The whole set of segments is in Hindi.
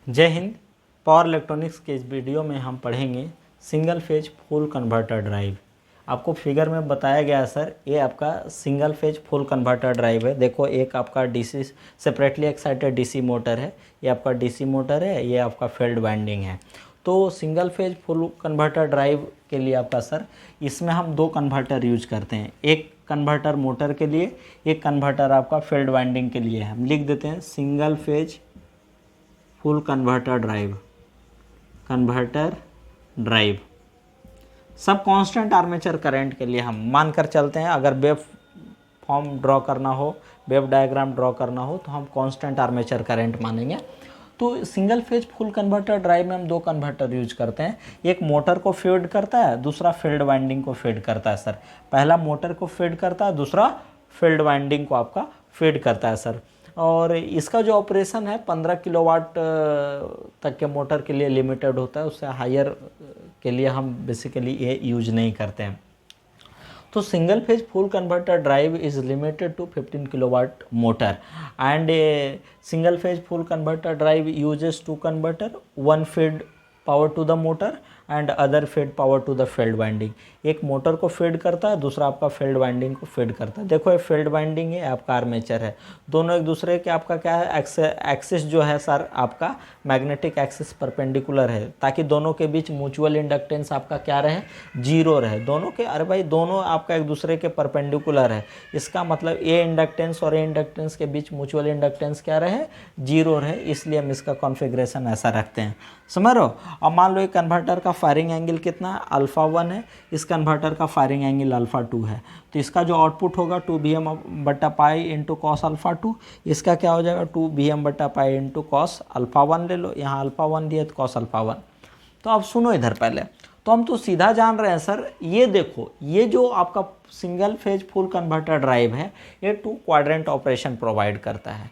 जय हिंद। पावर इलेक्ट्रॉनिक्स के इस वीडियो में हम पढ़ेंगे single phase full converter drive. आपको फिगर में बताया गया है सर, ये आपका single phase full converter drive है। देखो, एक आपका DC separately excited DC motor है, ये आपका डीसी मोटर है, ये आपका फील्ड वाइंडिंग है। तो single phase full converter drive के लिए आपका सर, इसमें हम दो कन्वर्टर यूज करते हैं। एक कन्वर्टर मोटर के लिए, एक कन्वर्टर आपका फील्ड वाइंडिंग के लिए। हम लिख देते हैं single phase full converter drive. सब कांस्टेंट आर्मेचर करंट के लिए हम मानकर चलते हैं। अगर वेव फॉर्म ड्रॉ करना हो, वेव डायग्राम ड्रॉ करना हो, तो हम कांस्टेंट आर्मेचर करंट मानेंगे। तो single phase full converter drive में हम दो कन्वर्टर यूज करते हैं। एक मोटर को फीड करता है, दूसरा फील्ड वाइंडिंग को फीड करता है सर। पहला मोटर को फीड करता है, दूसरा फील्ड वाइंडिंग को आपका फीड करता है सर। और इसका जो ऑपरेशन है 15 किलोवाट तक के मोटर के लिए लिमिटेड होता है, उससे हायर के लिए हम बेसिकली ये यूज नहीं करते हैं। तो single phase full converter drive is limited to 15 kilowatt motor and single phase full converter drive uses two converter, one feed power to the motor and other feed power to the field winding. एक मोटर को फीड करता है, दूसरा आपका फील्ड वाइंडिंग को फीड करता है। देखो, ये फील्ड वाइंडिंग है, आपका आर्मेचर है, दोनों एक दूसरे के आपका क्या है, एक्सिस जो है सर आपका मैग्नेटिक एक्सिस परपेंडिकुलर है, ताकि दोनों के बीच म्यूचुअल इंडक्टेंस आपका क्या रहे, जीरो रहे। दोनों के, अरे भाई, दोनों आपका एक दूसरे के परपेंडिकुलर है, इसका मतलब ए इंडक्टेंस और ए इंडक्टेंस के बीच म्यूचुअल इंडक्टेंस क्या रहे, जीरो रहे। इसलिए हम इसका कॉन्फ़िगरेशन ऐसा रखते हैं, समझ रहे हो। अब मान लो एक कन्वर्टर का फायरिंग एंगल कितना है, अल्फ़ा 1 है, इस कन्वर्टर का फायरिंग एंगल अल्फ़ा 2 है। तो इसका जो आउटपुट होगा 2Vm/पाई इंटू कॉस अल्फ़ा 2, इसका क्या हो जाएगा 2Vm/पाई इंटू कॉस अल्फ़ा 1 ले लो, यहाँ अल्फ़ा 1 दिया तो कॉस अल्फ़ा 1। तो अब सुनो इधर पहले, तो हम तो सीधा जान रहे हैं सर, ये देखो, ये जो आपका single phase full converter drive है, ये 2 क्वाड्रेंट ऑपरेशन प्रोवाइड करता है।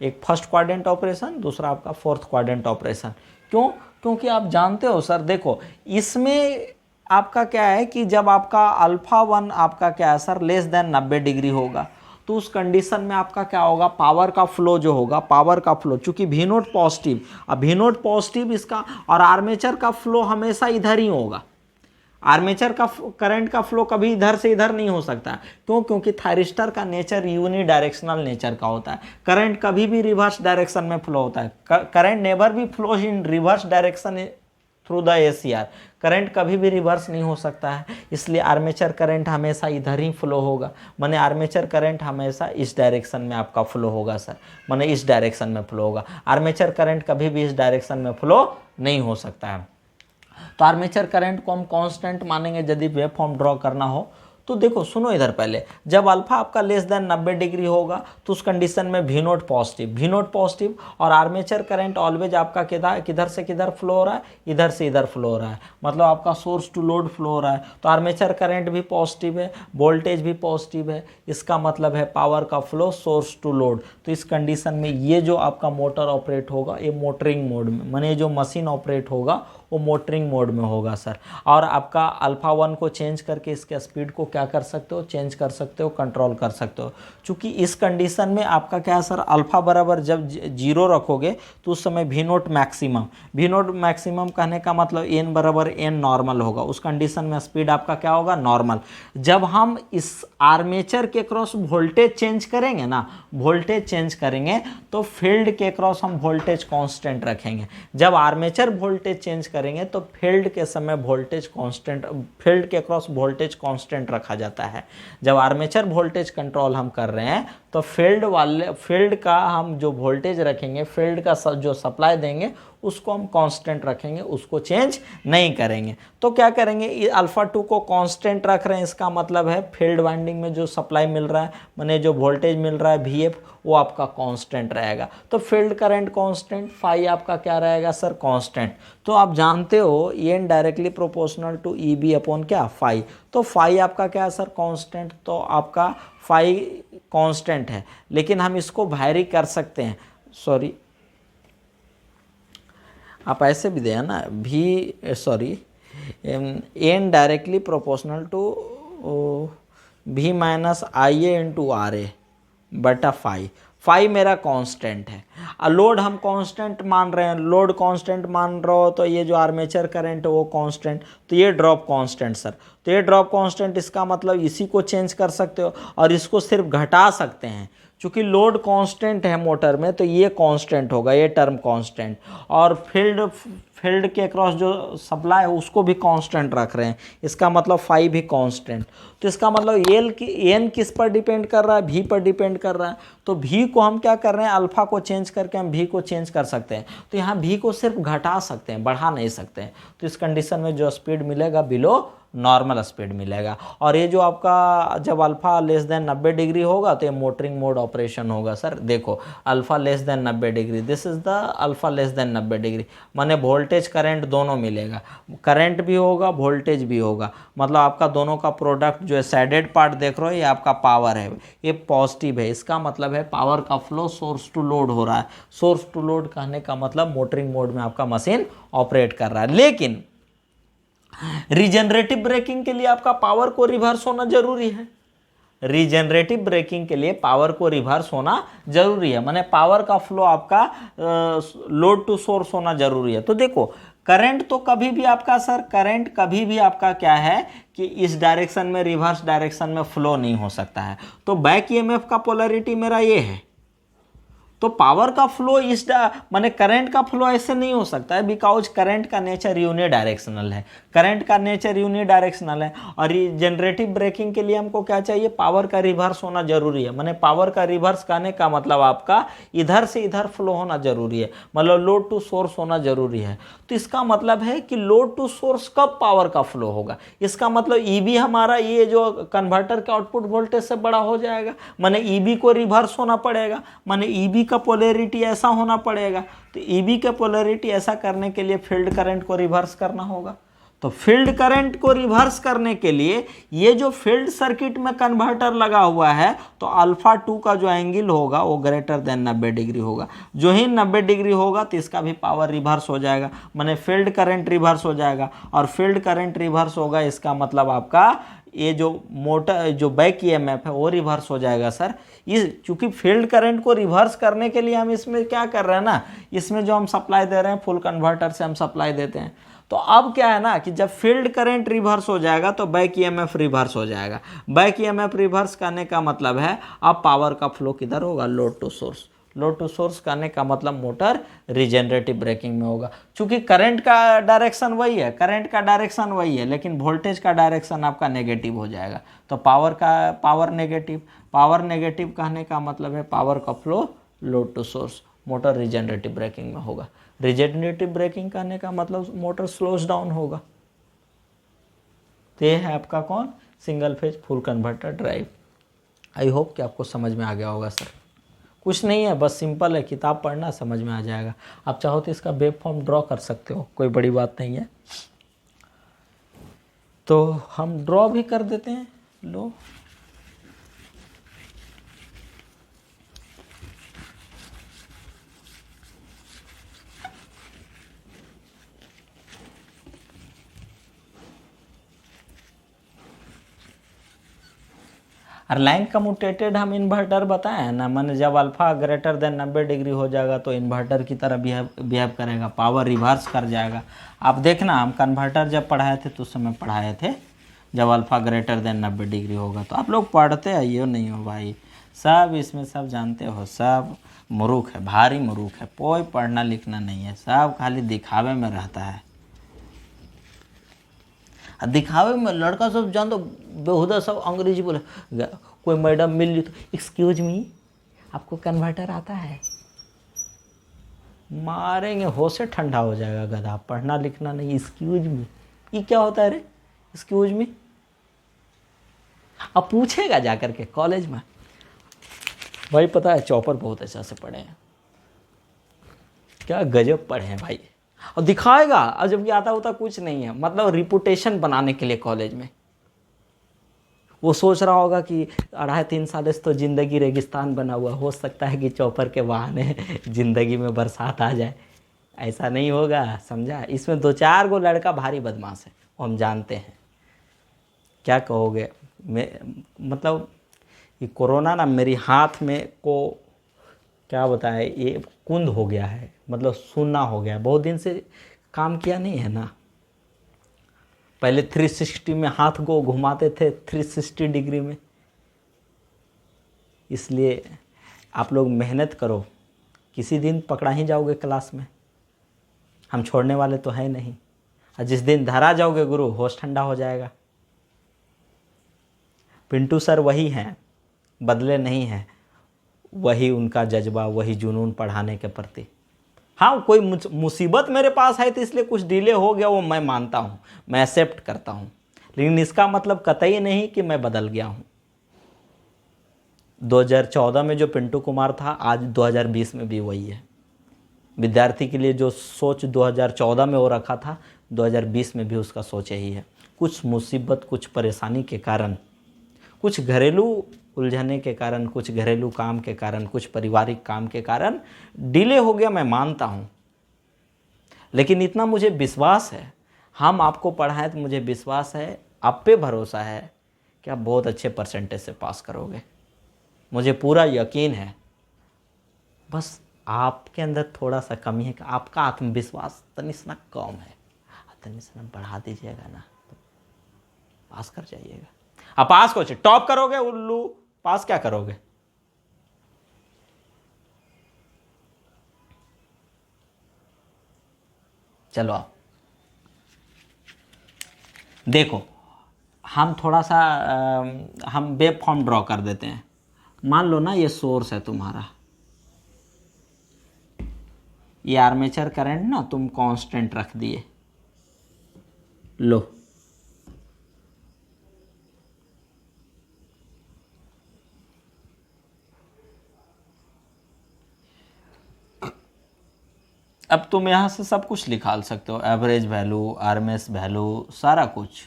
एक फर्स्ट क्वाड्रेंट ऑपरेशन, दूसरा आपका फोर्थ क्वाड्रेंट ऑपरेशन। क्यों? क्योंकि आप जानते हो सर, देखो इसमें आपका क्या है कि जब आपका अल्फ़ा 1 आपका क्या है सर, लेस देन 90 डिग्री होगा, तो उस कंडीशन में आपका क्या होगा, पावर का फ्लो जो होगा, पावर का फ्लो, चूंकि वी नोट पॉजिटिव, अब वी नोट पॉजिटिव इसका, और आर्मेचर का फ्लो हमेशा इधर ही होगा। आर्मेचर का करंट का फ्लो कभी इधर से इधर नहीं हो सकता। क्यों? क्योंकि थायरिस्टर का नेचर यूनि डायरेक्शनल नेचर का होता है। करंट कभी भी रिवर्स डायरेक्शन में फ्लो होता है। करंट नेवर भी flow in reverse direction through the ACR. Current कभी भी रिवर्स नहीं हो सकता है, इसलिए आर्मेचर करंट हमेशा इधर ही फ्लो होगा। माने आर्मेचर करंट हमेशा इस डायरेक्शन में आपका फ्लो होगा सर, माने इस डायरेक्शन में फ्लो होगा। आर्मेचर करंट कभी भी इस डायरेक्शन में फ्लो नहीं हो सकता है। तो आर्मेचर करंट को हम कांस्टेंट मानेंगे यदि वेव फॉर्म ड्रॉ करना हो। तो देखो, सुनो इधर पहले, जब अल्फा आपका लेस देन 90 डिग्री होगा, तो उस कंडीशन में वी नोट पॉजिटिव, और आर्मेचर करंट ऑलवेज आपका किधर से किधर फ्लो हो रहा है, इधर से इधर फ्लो हो रहा है, मतलब आपका सोर्स टू लोड फ्लो हो रहा है। तो आर्मेचर करंट भी पॉजिटिव है, वोल्टेज भी पॉजिटिव है, इसका मतलब है पावर का फ्लो सोर्स टू लोड। तो इस कंडीशन में ये जो आपका मोटर ऑपरेट होगा, ये मोटरिंग मोड में, माने जो मशीन ऑपरेट होगा वो मोटरिंग मोड में होगा सर। और आपका अल्फ़ा 1 को चेंज करके इसके स्पीड को क्या कर सकते हो, चेंज कर सकते हो, कंट्रोल कर सकते हो। चूँकि इस कंडीशन में आपका क्या है सर, अल्फ़ा बराबर जब 0 रखोगे तो उस समय वी नोट मैक्सिमम कहने का मतलब n बराबर n नॉर्मल होगा। उस कंडीशन में स्पीड आपका क्या होगा, नॉर्मल। जब हम इस आर्मेचर के क्रॉस वोल्टेज चेंज करेंगे ना, वोल्टेज चेंज करेंगे, तो फील्ड के क्रॉस हम वोल्टेज कांस्टेंट रखेंगे। जब आर्मेचर वोल्टेज चेंज करेंगे तो फील्ड के समय वोल्टेज कांस्टेंट, फील्ड के क्रॉस वोल्टेज कांस्टेंट रखा जाता है। जब आर्मेचर वोल्टेज कंट्रोल हम कर रहे हैं, तो फील्ड का हम जो वोल्टेज रखेंगे, फील्ड का जो सप्लाई देंगे, उसको हम कांस्टेंट रखेंगे, उसको चेंज नहीं करेंगे। तो क्या करेंगे, अल्फ़ा 2 को कांस्टेंट रख रहे हैं, इसका मतलब है फील्ड वाइंडिंग में जो सप्लाई मिल रहा है, माने जो वोल्टेज मिल रहा है VF, वो आपका कांस्टेंट रहेगा। तो फील्ड करंट कांस्टेंट, फाई आपका क्या रहेगा सर, कांस्टेंट। तो आप जानते हो ये directly proportional to EB upon क्या, फाई। तो फाई आपका क्या है सर, कांस्टेंट। तो आपका फाई कांस्टेंट है, लेकिन हम इसको वैरी कर सकते हैं, सॉरी आप ऐसे भी दें ना, n directly proportional to V - IA into RA बटा फाई। फाई मेरा कांस्टेंट है। लोड हम कांस्टेंट मान रहे हैं, लोड कांस्टेंट मान रहे हो तो ये जो आर्मेचर करंट है वो कांस्टेंट, तो ये ड्रॉप कांस्टेंट सर। तो ये ड्रॉप कांस्टेंट इसका मतलब इसी को चेंज कर सकते हो और इसको सिर्फ घटा सकते हैं। चूंकि लोड कांस्टेंट है मोटर में तो ये कांस्टेंट होगा, ये टर्म कांस्टेंट। और फील्ड के अक्रॉस जो सप्लाई है उसको भी कांस्टेंट रख रहे हैं, इसका मतलब फाई भी कांस्टेंट। तो इसका मतलब एन किस पर डिपेंड कर रहा है, भी पर डिपेंड कर रहा है। तो भी को हम क्या कर रहे हैं, अल्फा को चेंज करके हम भी को चेंज कर सकते हैं। तो यहाँ भी को सिर्फ घटा सकते हैं, बढ़ा नहीं सकते हैं। तो इस कंडीशन में जो स्पीड मिलेगा बिलो नॉर्मल स्पीड मिलेगा। और ये जो आपका जब अल्फा लेस देन 90 डिग्री होगा तो ये मोटरिंग मोड ऑपरेशन होगा सर। देखो alpha less than 90 degree, this is the alpha less than 90 degree, माने वोल्टेज करंट दोनों मिलेगा, करंट भी होगा वोल्टेज भी होगा। मतलब आपका दोनों का प्रोडक्ट जो है शेडेड पार्ट देख रहे हो ये आपका पावर है, ये पॉजिटिव है। इसका मतलब है पावर का फ्लो सोर्स टू लोड हो रहा है। सोर्स टू लोड कहने का मतलब मोटरिंग मोड में आपका मशीन ऑपरेट कर रहा है। लेकिन रीजनरेटिव ब्रेकिंग के लिए आपका पावर को रिवर्स होना जरूरी है। रीजनरेटिव ब्रेकिंग के लिए पावर को रिवर्स होना जरूरी है, माने पावर का फ्लो आपका लोड टू सोर्स होना जरूरी है। तो देखो करंट तो कभी भी आपका सर, करंट कभी भी आपका क्या है कि इस डायरेक्शन में रिवर्स डायरेक्शन में फ्लो नहीं हो सकता है। तो बैक ईएमएफ का पोलैरिटी मेरा ये है, तो पावर का फ्लो इस माने करंट का फ्लो ऐसे नहीं हो सकता है, बिकॉज करंट का नेचर यूनिडायरेक्शनल है। करंट का नेचर यूनिडायरेक्शनल है और जनरेटिव ब्रेकिंग के लिए हमको क्या चाहिए, पावर का रिवर्स होना जरूरी है। माने पावर का रिवर्स करने का मतलब आपका इधर से इधर फ्लो होना जरूरी है, मतलब लोड टू सोर्स होना जरूरी है। तो इसका मतलब है कि लोड टू सोर्स कब पावर का फ्लो होगा, इसका मतलब ईबी हमारा ये जो कन्वर्टर का आउटपुट वोल्टेज से बड़ा हो जाएगा, माने ईबी को रिवर्स होना पड़ेगा, माने ईबी का पोलैरिटी ऐसा होना पड़ेगा। तो ईबी का पोलैरिटी ऐसा करने के लिए फील्ड करंट को रिवर्स करना होगा। तो फील्ड करंट को रिवर्स करने के लिए ये जो फील्ड सर्किट में कन्वर्टर लगा हुआ है तो अल्फा 2 का जो एंगल होगा वो ग्रेटर देन 90 डिग्री होगा। जो ही 90 डिग्री होगा तो इसका भी पावर रिवर्स हो जाएगा, माने फील्ड करंट रिवर्स हो जाएगा। और फील्ड करंट रिवर्स होगा इसका मतलब आपका ये जो मोटर जो बैक ईएमएफ है वो रिवर्स हो जाएगा सर। इस चूंकि फील्ड करंट को रिवर्स करने के लिए हम इसमें क्या कर रहे हैं ना, इसमें जो हम सप्लाई दे रहे हैं फुल कन्वर्टर से हम सप्लाई देते हैं। तो अब क्या है ना कि जब फील्ड करंट रिवर्स हो जाएगा तो बैक ईएमएफ रिवर्स हो जाएगा। बैक ईएमएफ रिवर्स करने का मतलब है अब पावर का फ्लो किधर होगा, load to source. Load to source करने का मतलब मोटर रिजेनरेटिव ब्रेकिंग में होगा। चूंकि करंट का डायरेक्शन वही है, करंट का डायरेक्शन वही है, लेकिन वोल्टेज का डायरेक्शन आपका नेगेटिव हो जाएगा। तो पावर नेगेटिव कहने का मतलब है पावर का flow load to source, motor regenerative braking में होगा। रिजेनरेटिव ब्रेकिंग करने का मतलब मोटर स्लोज डाउन होगा। तो ये है आपका कौन, single phase full converter drive. I hope कि आपको समझ में आ गया होगा सर। कुछ नहीं है, बस सिंपल है, किताब पढ़ना समझ में आ जाएगा। आप चाहो तो इसका वेब फॉर्म ड्रॉ कर सकते हो, कोई बड़ी बात नहीं है। तो हम ड्रॉ भी कर देते हैं, लो और लाइन कम्यूटेटेड हम इन्वर्टर बताएं ना, मैंने जब अल्फा ग्रेटर देन 90 डिग्री हो जाएगा तो इन्वर्टर की तरह बिहेव करेगा, पावर रिवर्स कर जाएगा। आप देखना हम कन्वर्टर जब पढ़ाए थे तो उस समय पढ़ाए थे जब अल्फा ग्रेटर देन 90 डिग्री होगा। तो आप लोग पढ़ते आइए हो नहीं हो भाई, सब इसमें सब जानते हो, सब मूर्ख है, भारी मूर्ख है, कोई पढ़ना लिखना नहीं है, सब खाली दिखावे में रहता है। दिखावे में लड़का सब जान दो बेहुदा सब अंग्रेजी बोले। कोई मैडम मिल ली तो एक्सक्यूज मी आपको कन्वर्टर आता है, मारेंगे, होश से ठंडा हो जाएगा गधा, पढ़ना लिखना नहीं। एक्सक्यूज मी ये क्या होता है रे, एक्सक्यूज मी। अब पूछेगा जाकर के कॉलेज में, भाई पता है चौपर बहुत अच्छा से पढ़े हैं, क्या गजब पढ़े हैं भाई, और दिखाएगा। और जबकि आता होता कुछ नहीं है, मतलब रिपुटेशन बनाने के लिए कॉलेज में। वो सोच रहा होगा कि 2.5-3 साल से तो ज़िंदगी रेगिस्तान बना हुआ, हो सकता है कि चौपर के बहाने ज़िंदगी में बरसात आ जाए। ऐसा नहीं होगा, समझा। इसमें 2-4 गो लड़का भारी बदमाश है, हम जानते हैं। क्या कहोगे, मतलब ये कोरोना ना मेरी हाथ में को क्या बताएं, ये कुंद हो गया है, मतलब सुन्ना हो गया है, बहुत दिन से काम किया नहीं है ना। पहले 360 में हाथ को घुमाते थे, 360 डिग्री में। इसलिए आप लोग मेहनत करो, किसी दिन पकड़ा ही जाओगे क्लास में, हम छोड़ने वाले तो है नहीं। और जिस दिन धरा जाओगे गुरु, होश ठंडा हो जाएगा। पिंटू सर वही हैं, बदले नहीं हैं, वही उनका जज्बा, वही जुनून पढ़ाने के प्रति। हाँ, कोई मुसीबत मेरे पास है तो इसलिए कुछ डिले हो गया, वो मैं मानता हूँ, मैं एक्सेप्ट करता हूँ, लेकिन इसका मतलब कतई नहीं कि मैं बदल गया हूँ। 2014 में जो पिंटू कुमार था, आज 2020 में भी वही है। विद्यार्थी के लिए जो सोच 2014 में वो रखा था, 2020 में भी उसका सोच यही है। कुछ मुसीबत, कुछ परेशानी के कारण, कुछ घरेलू उलझने के कारण, कुछ घरेलू काम के कारण, कुछ पारिवारिक काम के कारण डिले हो गया, मैं मानता हूँ। लेकिन इतना मुझे विश्वास है, हम आपको पढ़ाएं तो मुझे विश्वास है, आप पे भरोसा है कि आप बहुत अच्छे परसेंटेज से पास करोगे, मुझे पूरा यकीन है। बस आपके अंदर थोड़ा सा कमी है कि आपका आत्मविश्वास तनिसना कम है, तनिसना बढ़ा दीजिएगा ना तो पास कर जाइएगा। आप पास को टॉप करोगे, उल्लू पास क्या करोगे? चलो आप देखो, हम थोड़ा सा हम वेब फॉर्म ड्रॉ कर देते हैं। मान लो ना ये सोर्स है तुम्हारा, ये आर्मेचर करंट ना तुम कांस्टेंट रख दिए, लो अब तुम यहां से सब कुछ निकाल सकते हो, एवरेज वैल्यू, आरएमएस वैल्यू, सारा कुछ।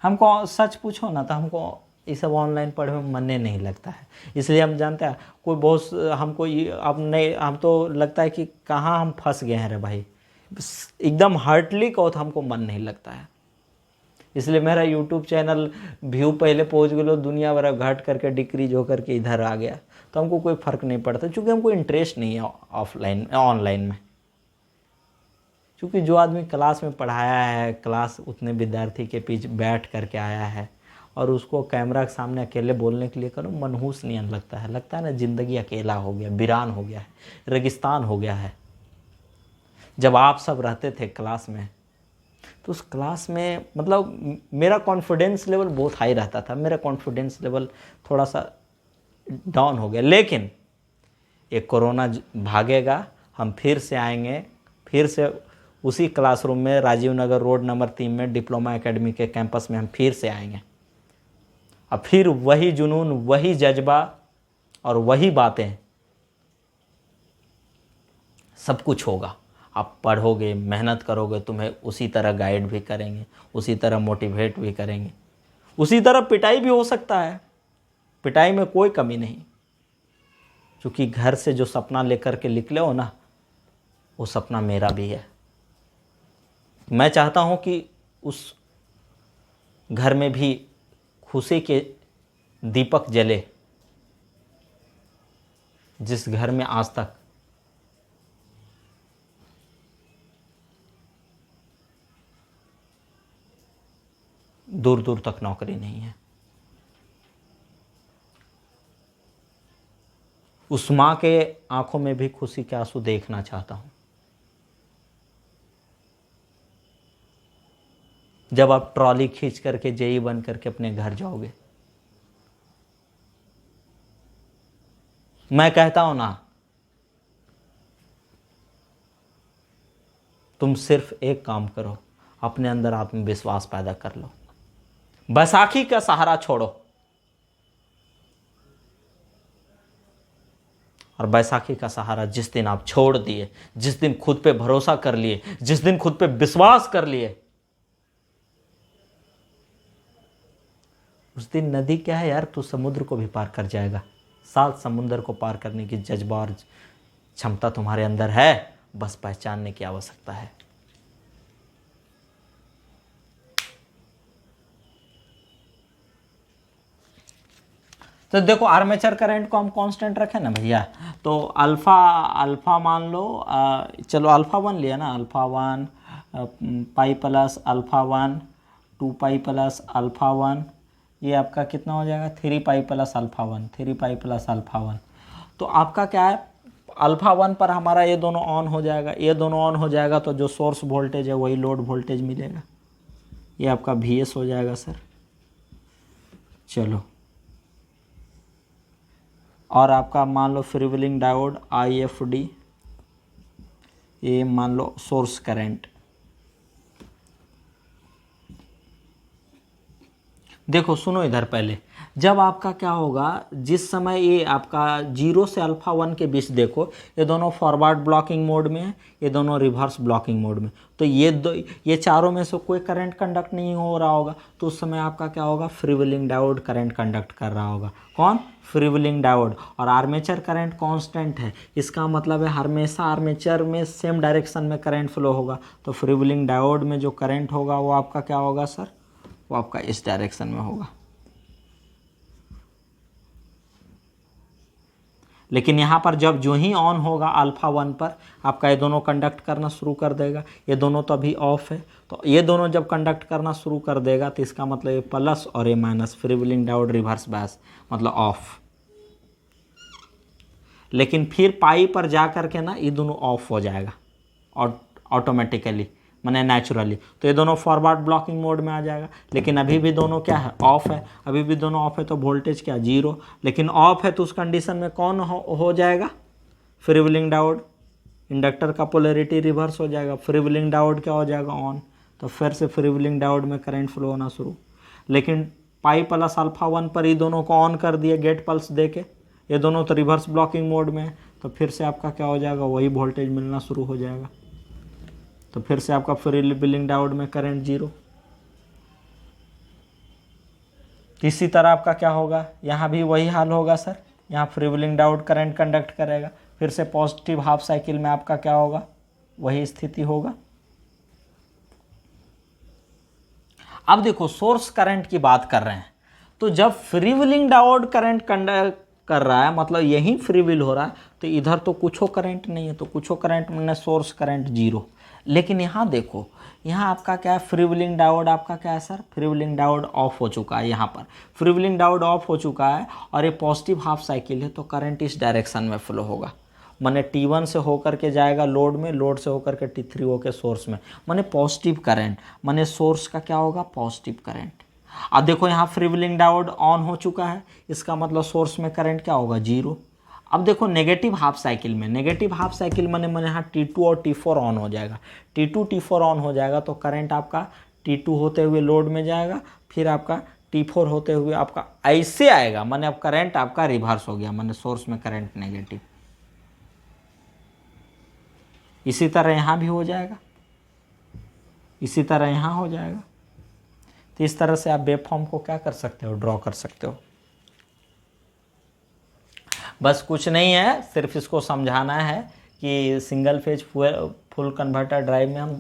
हमको सच पूछो ना तो हमको ये सब ऑनलाइन पढ़े में मन नहीं लगता है, इसलिए हम जानते हैं कोई बहुत हमको ये अब नहीं, हम तो लगता है कि कहाँ हम फंस गए हैं रे भाई, एकदम हार्टली कहो तो हमको मन नहीं लगता है। इसलिए मेरा यूट्यूब चैनल व्यू पहले पहुंच गए, दुनिया भर घट करके डिक्रीज होकर के इधर आ गया, तो हमको कोई फ़र्क नहीं पड़ता, क्योंकि हमको इंटरेस्ट नहीं है ऑफलाइन ऑनलाइन में। क्योंकि जो आदमी क्लास में पढ़ाया है, क्लास उतने विद्यार्थी के बीच बैठ करके आया है, और उसको कैमरा के सामने अकेले बोलने के लिए करो, मनहूस नहीं लगता है, लगता है ना ज़िंदगी अकेला हो गया, वीरान हो गया है, रेगिस्तान हो गया है। जब आप सब रहते थे क्लास में, तो उस क्लास में मतलब मेरा कॉन्फिडेंस लेवल बहुत हाई रहता था, मेरा कॉन्फिडेंस लेवल थोड़ा सा डाउन हो गया। लेकिन ये कोरोना भागेगा, हम फिर से आएंगे, फिर से उसी क्लासरूम में, राजीव नगर रोड नंबर 3 में डिप्लोमा एकेडमी के कैंपस में हम फिर से आएंगे। अब फिर वही जुनून, वही जज्बा और वही बातें, सब कुछ होगा। आप पढ़ोगे, मेहनत करोगे, तुम्हें उसी तरह गाइड भी करेंगे, उसी तरह मोटिवेट भी करेंगे, उसी तरह पिटाई भी हो सकता है, पिटाई में कोई कमी नहीं। क्योंकि घर से जो सपना लेकर के निकले हो ना, वो सपना मेरा भी है। मैं चाहता हूँ कि उस घर में भी खुशी के दीपक जले, जिस घर में आज तक दूर दूर तक नौकरी नहीं है। उस माँ के आंखों में भी खुशी के आंसू देखना चाहता हूँ। जब आप ट्रॉली खींच करके जेई बन करके अपने घर जाओगे, मैं कहता हूं ना, तुम सिर्फ एक काम करो, अपने अंदर आत्मविश्वास पैदा कर लो, बैसाखी का सहारा छोड़ो। और बैसाखी का सहारा जिस दिन आप छोड़ दिए, जिस दिन खुद पे भरोसा कर लिए, जिस दिन खुद पे विश्वास कर लिए, उस दिन नदी क्या है यार, तू समुद्र को भी पार कर जाएगा। 7 समुद्र को पार करने की जज्बा और क्षमता तुम्हारे अंदर है, बस पहचानने की आवश्यकता है। तो देखो आर्मेचर करंट को हम कांस्टेंट रखें ना भैया, तो अल्फा मान लो, चलो अल्फा 1 लिया ना, alpha 1 pi plus alpha 1 2 pi plus alpha 1, ये आपका कितना हो जाएगा 3 pi plus alpha 1, 3 pi plus alpha 1। तो आपका क्या है, अल्फा 1 पर हमारा ये दोनों ऑन हो जाएगा, ये दोनों ऑन हो जाएगा तो जो सोर्स वोल्टेज है वही लोड वोल्टेज मिलेगा, ये आपका VS हो जाएगा सर। चलो, और आपका मान लो फ्रीव्हीलिंग डायोड IFD, ये मान लो सोर्स करंट। देखो सुनो इधर, पहले जब आपका क्या होगा, जिस समय ये आपका 0 से अल्फा 1 के बीच, देखो ये दोनों फॉरवर्ड ब्लॉकिंग मोड में है, ये दोनों रिवर्स ब्लॉकिंग मोड में, तो ये चारों में से कोई करंट कंडक्ट नहीं हो रहा होगा, तो उस समय आपका क्या होगा, फ्रीव्हीलिंग डायोड करंट कंडक्ट कर रहा होगा। कौन? Freewheeling diode. और आर्मेचर करंट कांस्टेंट है, इसका मतलब है हमेशा आर्मेचर में सेम डायरेक्शन में करंट फ्लो होगा, तो फ्रीव्हीलिंग डायोड में जो करंट होगा वो आपका क्या होगा सर, वो आपका इस डायरेक्शन में होगा। लेकिन यहाँ पर जब जो ही ऑन होगा अल्फा 1 पर, आपका ये दोनों कंडक्ट करना शुरू कर देगा, ये दोनों तो अभी ऑफ है, तो ये दोनों जब कंडक्ट करना शुरू कर देगा तो इसका मतलब ये प्लस और ये minus, freewheeling diode reverse bias मतलब ऑफ। लेकिन फिर पाई पर जा करके ना ये दोनों ऑफ हो जाएगा ऑटोमेटिकली, माने नेचुरली, तो ये दोनों फॉरवर्ड ब्लॉकिंग मोड में आ जाएगा। लेकिन अभी भी दोनों क्या है, ऑफ है, अभी भी दोनों ऑफ है, तो वोल्टेज क्या 0, लेकिन ऑफ है तो उस कंडीशन में कौन हो जाएगा, फ्रीव्हीलिंग डायोड। इंडक्टर का पोलैरिटी रिवर्स हो जाएगा, फ्रीव्हीलिंग डायोड क्या हो जाएगा ऑन, तो फिर से फ्रीव्हीलिंग डायोड में करंट फ्लो होना शुरू। लेकिन पाई प्लस अल्फा 1 पर ये दोनों को ऑन कर दिए गेट पल्स दे के, ये दोनों तो रिवर्स ब्लॉकिंग मोड में है, तो फिर से आपका क्या हो जाएगा, वही वोल्टेज मिलना शुरू हो जाएगा, तो फिर से आपका फ्रीव्हीलिंग डायोड में करंट 0। इसी तरह आपका क्या होगा, यहाँ भी वही हाल होगा सर, यहाँ फ्रीव्हीलिंग डायोड करंट कंडक्ट करेगा, फिर से पॉजिटिव हाफ साइकिल में आपका क्या होगा, वही स्थिति होगा। अब देखो सोर्स करंट की बात कर रहे हैं, तो जब फ्रीव्हीलिंग डायोड करंट कंडक्ट कर रहा है, मतलब यही फ्रीव्हील हो रहा है, तो इधर तो कुछ करंट नहीं है, तो कुछ करंट मैंने सोर्स करंट 0। लेकिन यहाँ देखो, यहाँ आपका क्या है, फ्रीव्हीलिंग डायोड आपका क्या है सर, फ्रीव्हीलिंग डायोड ऑफ हो चुका है, यहाँ पर फ्रीव्हीलिंग डायोड ऑफ हो चुका है, और ये पॉजिटिव हाफ साइकिल है, तो करंट इस डायरेक्शन में फ्लो होगा, माने T1 से होकर के जाएगा लोड में, लोड से होकर के T3 होकर सोर्स में, माने पॉजिटिव करंट, माने सोर्स का क्या होगा, पॉजिटिव करंट। अब देखो यहाँ फ्रीव्हीलिंग डायोड ऑन हो चुका है, इसका मतलब सोर्स में करंट क्या होगा, 0। अब देखो नेगेटिव हाफ साइकिल में, नेगेटिव हाफ साइकिल माने यहाँ T2 और T4 ऑन हो जाएगा, T2 T4 ऑन हो जाएगा, तो करंट आपका T2 होते हुए लोड में जाएगा, फिर आपका T4 होते हुए आपका ऐसे आएगा, माने अब करंट आपका रिवर्स हो गया, माने सोर्स में करंट नेगेटिव। इसी तरह यहाँ भी हो जाएगा, इसी तरह यहाँ हो जाएगा। तो इस तरह से आप वेवफॉर्म को क्या कर सकते हो, ड्रॉ कर सकते हो। बस कुछ नहीं है, सिर्फ इसको समझाना है कि single phase full converter drive में हम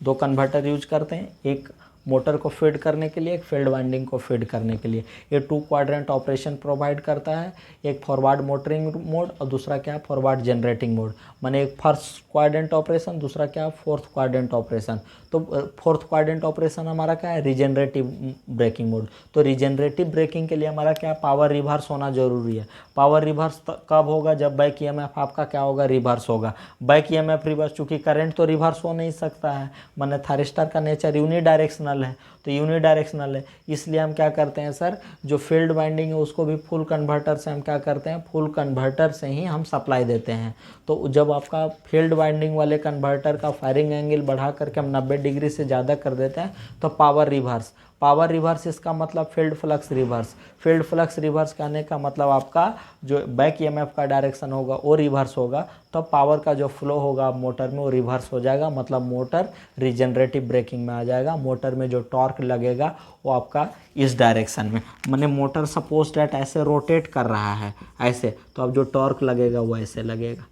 2 कन्वर्टर यूज करते हैं, एक मोटर को फीड करने के लिए, एक फील्ड वाइंडिंग को फीड करने के लिए। ये 2 क्वाड्रेंट ऑपरेशन प्रोवाइड करता है, एक फॉरवर्ड मोटरिंग मोड और दूसरा क्या है, फॉरवर्ड जनरेटिंग मोड, माने एक फर्स्ट क्वाड्रेंट ऑपरेशन, दूसरा क्या है, फोर्थ क्वाड्रेंट ऑपरेशन। तो फोर्थ क्वाड्रेंट ऑपरेशन हमारा क्या है, रिजेनरेटिव ब्रेकिंग मोड। तो रिजेनरेटिव ब्रेकिंग के लिए हमारा क्या, पावर रिवर्स होना जरूरी है। पावर रिवर्स कब होगा, जब बैक ईएमएफ आपका क्या होगा, रिवर्स होगा। बैक ईएमएफ रिवर्स, चूंकि करंट तो रिवर्स हो नहीं सकता है, माने थारिस्टर का नेचर यूनिडायरेक्शनल है, तो यूनिडायरेक्शनल है, इसलिए हम क्या करते हैं सर, जो फील्ड वाइंडिंग है उसको भी फुल कन्वर्टर से हम क्या करते हैं, फुल कन्वर्टर से ही हम सप्लाई देते हैं। तो जब आपका फील्ड वाइंडिंग वाले कन्वर्टर का फायरिंग एंगल बढ़ा करके हम 90 डिग्री से ज़्यादा कर देते हैं, तो पावर रिवर्स। पावर रिवर्स इसका मतलब field flux reverse. Field flux reverse करने का मतलब आपका जो बैक ईएमएफ का डायरेक्शन होगा वो रिवर्स होगा, तो पावर का जो फ्लो होगा मोटर में वो रिवर्स हो जाएगा, मतलब मोटर रिजेनरेटिव ब्रेकिंग में आ जाएगा। मोटर में जो टॉर्क लगेगा वो आपका इस डायरेक्शन में, माने मोटर सपोज डैट ऐसे रोटेट कर रहा है ऐसे, तो अब जो टॉर्क लगेगा वो ऐसे लगेगा,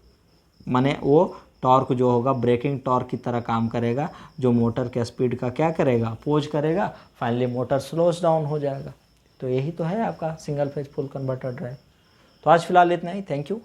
माने वो टॉर्क जो होगा ब्रेकिंग टॉर्क की तरह काम करेगा, जो मोटर के स्पीड का क्या करेगा, अपोज करेगा। फाइनली मोटर स्लोज डाउन हो जाएगा। तो यही तो है आपका single phase full converter drive. तो आज फिलहाल इतना ही, थैंक यू।